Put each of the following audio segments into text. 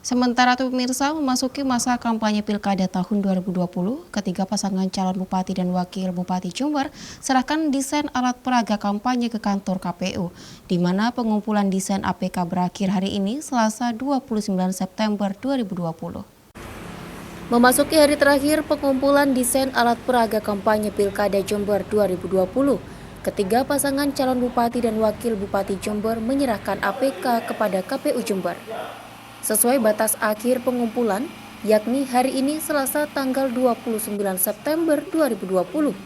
Sementara itu pemirsa, memasuki masa kampanye Pilkada tahun 2020, ketiga pasangan calon Bupati dan Wakil Bupati Jember serahkan desain alat peraga kampanye ke kantor KPU, di mana pengumpulan desain APK berakhir hari ini, Selasa 29 September 2020. Memasuki hari terakhir pengumpulan desain alat peraga kampanye Pilkada Jember 2020, ketiga pasangan calon Bupati dan Wakil Bupati Jember menyerahkan APK kepada KPU Jember. Sesuai batas akhir pengumpulan, yakni hari ini Selasa tanggal 29 September 2020,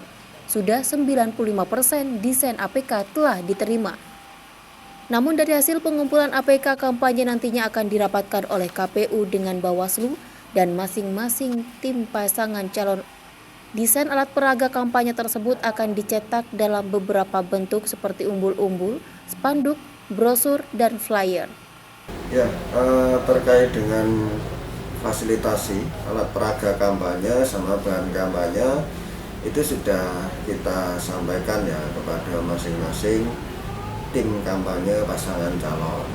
sudah 95% desain APK telah diterima. Namun dari hasil pengumpulan APK kampanye nantinya akan dirapatkan oleh KPU dengan Bawaslu dan masing-masing tim pasangan calon. Desain alat peraga kampanye tersebut akan dicetak dalam beberapa bentuk seperti umbul-umbul, spanduk, brosur, dan flyer. Ya, terkait dengan fasilitasi alat peraga kampanye sama bahan kampanye itu sudah kita sampaikan ya kepada masing-masing tim kampanye pasangan calon.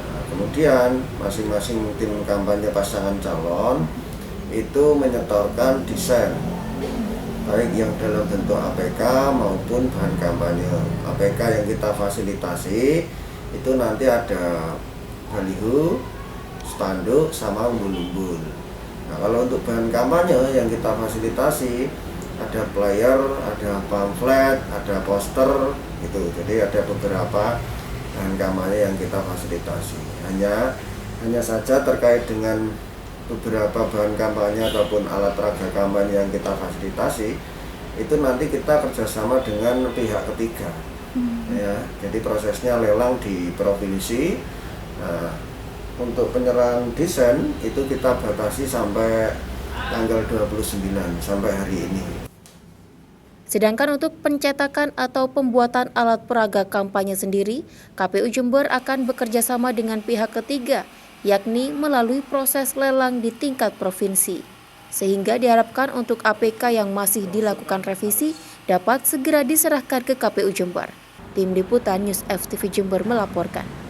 Nah, kemudian masing-masing tim kampanye pasangan calon itu menyetorkan desain baik yang dalam bentuk APK maupun bahan kampanye. APK yang kita fasilitasi itu nanti ada baliho, spanduk, sama umbul-umbul. Nah, kalau untuk bahan kampanye yang kita fasilitasi ada flyer, ada pamflet, ada poster, gitu. Jadi ada beberapa bahan kampanye yang kita fasilitasi. Hanya saja terkait dengan beberapa bahan kampanye ataupun alat peraga kampanye yang kita fasilitasi itu nanti kita kerjasama dengan pihak ketiga. Ya, jadi prosesnya lelang di provinsi. Nah, untuk penyerahan desain itu kita batasi sampai tanggal 29 sampai hari ini. Sedangkan untuk pencetakan atau pembuatan alat peraga kampanye sendiri, KPU Jember akan bekerja sama dengan pihak ketiga, yakni melalui proses lelang di tingkat provinsi. Sehingga diharapkan untuk APK yang masih dilakukan revisi dapat segera diserahkan ke KPU Jember. Tim Liputan News FTV Jember melaporkan.